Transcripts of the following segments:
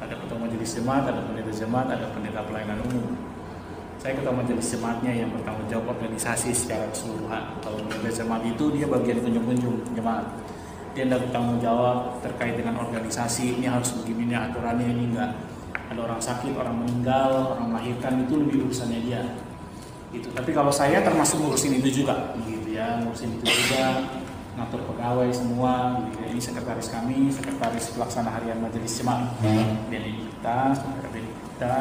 Ada ketua majelis jemaat, ada pendeta jemaat, ada pendeta pelayanan umum. Saya ketua majelis jemaatnya yang bertanggung jawab organisasi secara keseluruhan. Kalau pendeta jemaat itu dia bagian kunjung-kunjung jemaat. Dia tidak bertanggung jawab terkait dengan organisasi, ini harus begini aturannya, ini enggak. Ada orang sakit, orang meninggal, orang melahirkan, itu lebih urusannya dia. Gitu. Tapi kalau saya termasuk ngurusin itu juga, gitu ya, ngurusin itu juga, ngatur pegawai semua. Gitu ya. Ini sekretaris kami, sekretaris pelaksana harian majelis jemaat BNI kita, saudara BNI kita.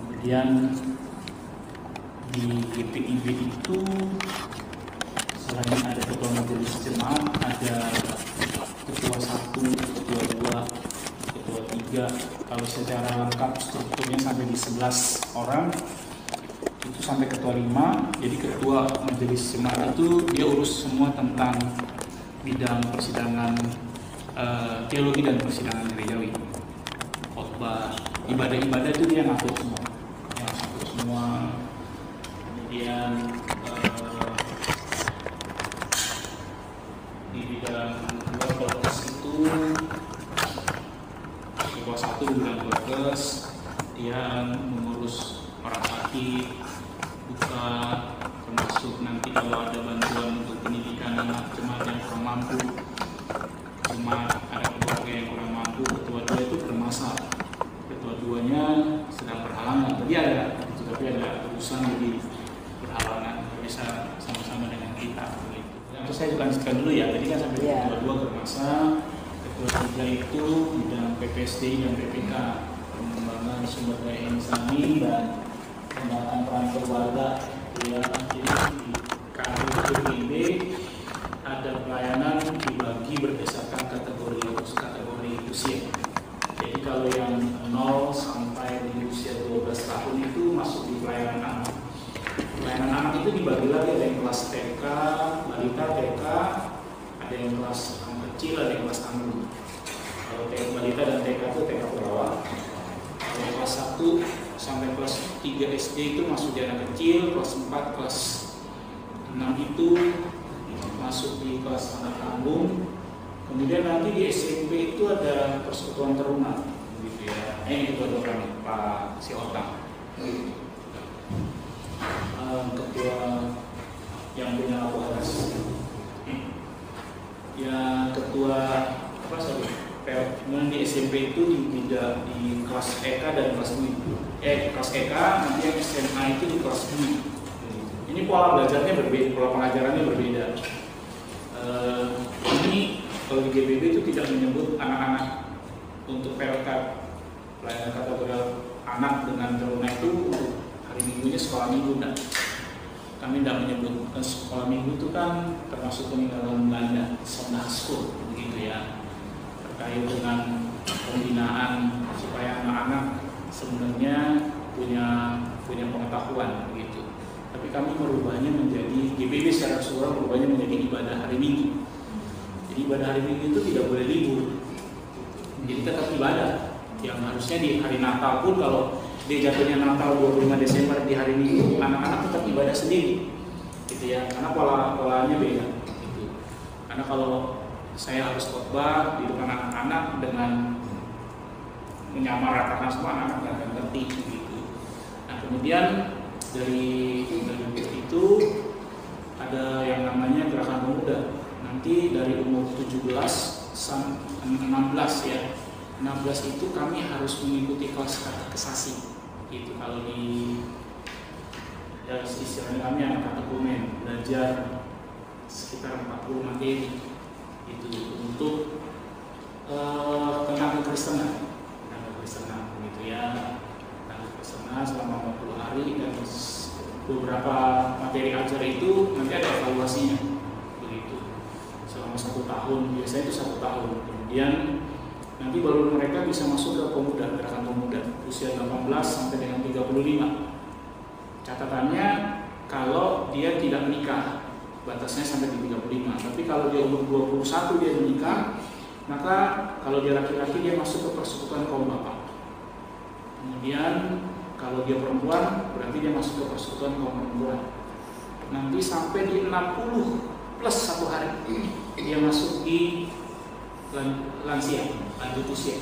Kemudian di GPIB itu selain ada ketua majelis jemaat, ada ketua 1, ketua 2, ketua 3. Kalau secara lengkap strukturnya sampai di 11 orang, itu sampai ketua 5. Jadi ketua majelis jemaat itu dia urus semua tentang bidang persidangan teologi dan persidangan gerejawi, khotbah, ibadah-ibadah itu dia ngatur semua. Kemudian di bidang workers itu ketua 1 bidang workers, dia mengurus orang sakit, buka, termasuk nanti kalau ada bantuan untuk pendidikan anak jemaat yang kurang mampu, jemaat ada keluarga yang kurang mampu, ketua 2 itu bermasalah, ketua 2-nya sedang berhalangan, tapi ada urusan jadi berhalangan, bisa sama-sama dengan kita. Terus saya juga lanjutkan dulu ya, tadi kan sampai ketua 2 bermasa, ketua 3 itu bidang PPSD dan PPK, pengembangan sumber daya insani dan pengembangan peran keluarga. Ya, jadi di KPIB ada pelayanan dibagi berdasarkan kategori usia. Jadi kalau yang 0 sampai di usia 12 tahun itu masuk di pelayanan anak. Pelayanan anak itu dibagi lagi, ada yang kelas TK, balita TK, ada yang kelas anak kecil, ada yang kelas anggun. Kalau balita dan TK itu TK perawat. Kalau kelas 1 sampai kelas 3 SD itu masuk di anak kecil, kelas 4, kelas 6 itu masuk di kelas anak anggun. Kemudian nanti di SMP itu ada persekutuan teruna, gitu ya. Ini ketua kami, Pak Siotang. Ketua yang punya laku atas. Ya ketua kemudian di SMP itu di kelas EK dan kelas UI. Kelas EK, nanti yang SMA itu di kelas UI. Ini pola belajarnya berbeda, pola pengajarannya berbeda. Ini kalau di GBB itu tidak menyebut anak-anak untuk perkat pelayanan kategori anak dengan teruna itu untuk hari minggunya sekolah minggu. Nah, kami tidak menyebut sekolah minggu itu kan termasuk peninggalan Belanda, Sunday School, begitu ya, terkait dengan pembinaan supaya anak-anak sebenarnya punya pengetahuan begitu. Tapi kami merubahnya menjadi GBB secara keseluruhan merubahnya menjadi ibadah hari minggu. Ibadah hari Minggu itu tidak boleh libur, jadi tetap ibadah. Yang harusnya di hari Natal pun kalau dia jatuhnya Natal 25 Desember di hari Minggu, anak-anak tetap ibadah sendiri, gitu ya. Karena polanya beda. Gitu. Karena kalau saya harus khotbah di depan anak-anak dengan menyamaratakan semua anak-anak nggak akan ngerti, gitu. Nah kemudian dari itu ada yang namanya gerakan pemuda. Nanti dari umur 17 sampai 16 ya. 16 itu kami harus mengikuti kelas katekisasi. Gitu. Kalau di istilahnya kami anak katekumen, belajar sekitar 40 materi itu untuk tentang kekristenan. Gitu ya. Tentang kekristenan selama 40 hari dan beberapa materi ajar itu nanti ada evaluasinya. Selama 1 tahun, biasanya itu 1 tahun. Kemudian nanti baru mereka bisa masuk ke pemuda, gerakan pemuda usia 18 sampai dengan 35. Catatannya kalau dia tidak menikah, batasnya sampai di 35. Tapi kalau dia umur 21 dia menikah, maka kalau dia laki-laki dia masuk ke persekutuan kaum bapak. Kemudian kalau dia perempuan berarti dia masuk ke persekutuan kaum perempuan. Nanti sampai di 60 plus 1 hari dia masuk di lansia, lanjut usia.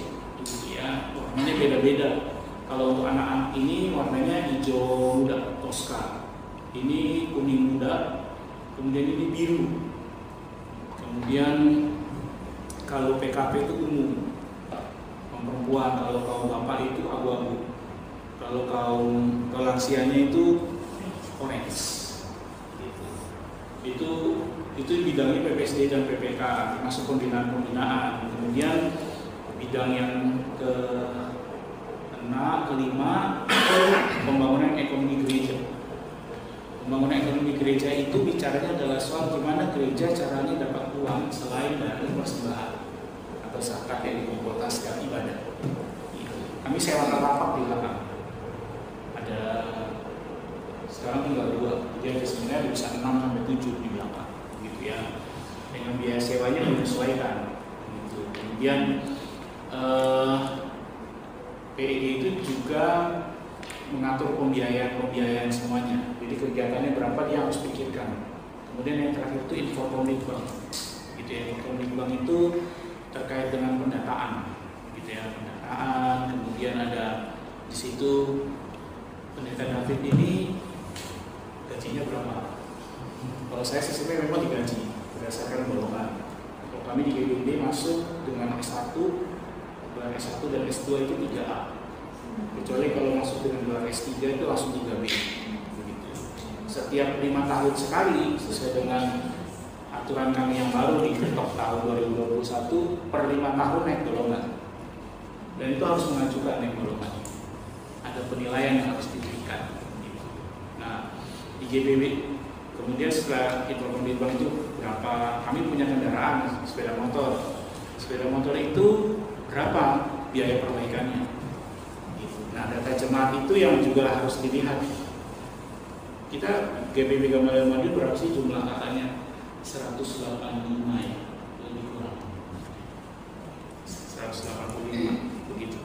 Ya, warnanya beda-beda. Kalau untuk anak-anak ini warnanya hijau muda, Tosca. Ini kuning muda, kemudian ini biru. Kemudian kalau PKP itu umum, perempuan, kalau kaum bapak itu abu-abu. Kalau kaum lansianya itu orange. Itu bidangnya PPSD dan PPK, termasuk pembinaan. Kemudian bidang yang kelima pembangunan ekonomi gereja. Pembangunan ekonomi gereja itu bicaranya adalah soal gimana gereja caranya dapat uang selain dari persembahan atau zakat yang dikomputasikan ibadah. Kami sewa lapak di belakang. Ada sekarang tinggal 2, jadi sebenarnya bisa 6 sampai 7 di belakang, gitu ya. Dengan biaya sewanya menyesuaikan. Gitu. Kemudian PEG itu juga mengatur pembiayaan semuanya. Jadi kegiatannya berapa dia harus pikirkan. Kemudian yang terakhir itu Infocommitbank. Gitu ya, Infocommitbank itu terkait dengan pendataan, gitu ya, pendataan. Kemudian ada di situ Pendeta David ini gajinya berapa? Kalau saya sistemnya memang digaji berdasarkan golongan. Kalau kami di GBB masuk dengan S1, gelar S1 dan S2 itu 3A. Kecuali kalau masuk dengan gelar S3 itu langsung 3B. Begitu. Setiap 5 tahun sekali sesuai dengan aturan kami yang baru di ketok tahun 2021 per 5 tahun naik golongan. Dan itu harus mengajukan naik golongan. Ada penilaian yang harus diberikan. Nah, di GBB kemudian setelah Infocommitbank itu berapa? Kami punya kendaraan sepeda motor. Sepeda motor itu berapa biaya perbaikannya? Nah, data jemaat itu yang juga harus dilihat. Kita GBB Gamaliel Madiun berapa sih jumlah katanya? 185 ya, lebih kurang. 185 begitu.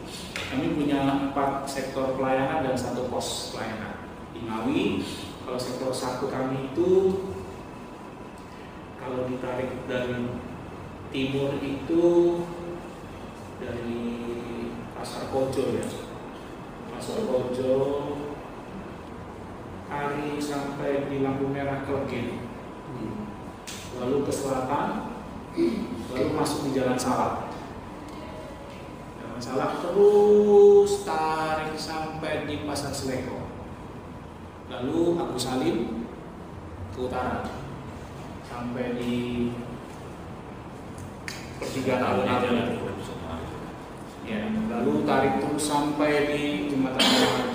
Kami punya 4 sektor pelayanan dan 1 pos pelayanan. Di Ngawi, kalau sektor 1 kami itu kalau ditarik dari timur itu dari Pasar Kojo ya. Pasar Kojo, Ari sampai di lampu merah Klegen, lalu ke selatan, lalu masuk di Jalan Salak. Jalan Salak terus tarik sampai di Pasar Seleko, lalu Agus Salim ke utara sampai di pertigaan alun-alun. Ya, lalu tarik terus sampai di Jembatan Merah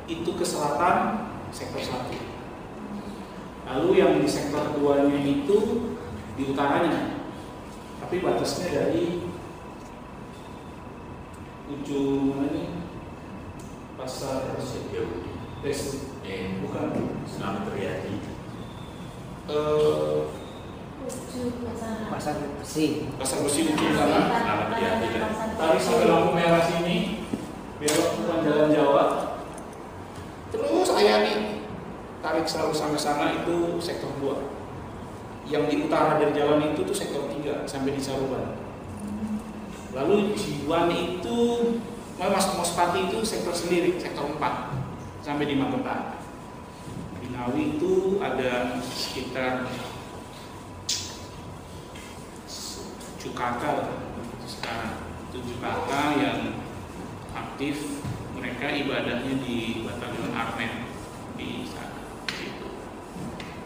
itu ke selatan sektor 1. Lalu yang di sektor 2-nya itu di utaranya, tapi batasnya dari ujung ini Pasar bukan Selamat Riyadi. Pasar Besi. Pasar Besi ujung sana. Selamat Riyadi. Tarik sampai lampu merah sini, belok ke Jalan Jawa. Terus Ayani tarik selalu sampai sana itu sektor 2. Yang di utara dari jalan itu tuh sektor 3 sampai di Saruban. Lalu Jiwan itu Mas Mospati itu sektor sendiri, sektor 4 sampai di Magetan. Di Ngawi itu ada sekitar 7 kakak sekarang, 7 kakak yang aktif. Mereka ibadahnya di Batalion Armen di sana. Gitu.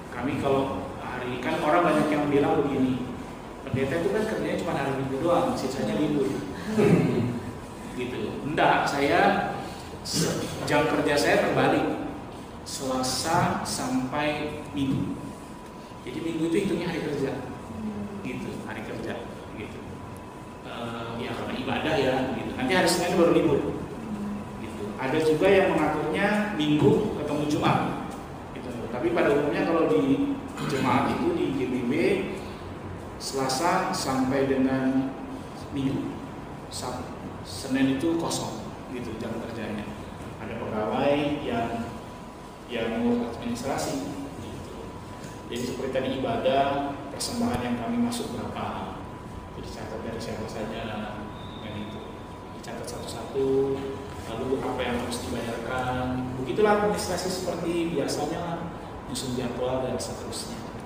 Kami kalau hari ini kan orang banyak yang bilang begini, pendeta itu kan kerjanya cuma hari Minggu doang, sisanya libur. Gitu. Enggak, saya jam kerja saya terbalik, Selasa sampai Minggu. Jadi Minggu itu hitungnya hari kerja, gitu, hari kerja, gitu. Ya karena ibadah ya, gitu. Nanti hari Senin baru libur. Ada juga yang mengaturnya Minggu ketemu Jumat, gitu. Tapi pada umumnya kalau di jemaat itu di GBB Selasa sampai dengan Minggu, Senin itu kosong, gitu jam kerjanya. Ada pegawai yang ngurus administrasi, gitu. Jadi seperti tadi ibadah persembahan yang kami masuk berapa, dicatat dari siapa saja, dan itu dicatat satu-satu, lalu apa yang harus dibayarkan. Begitulah administrasi seperti biasanya, nyusun jadwal dan seterusnya.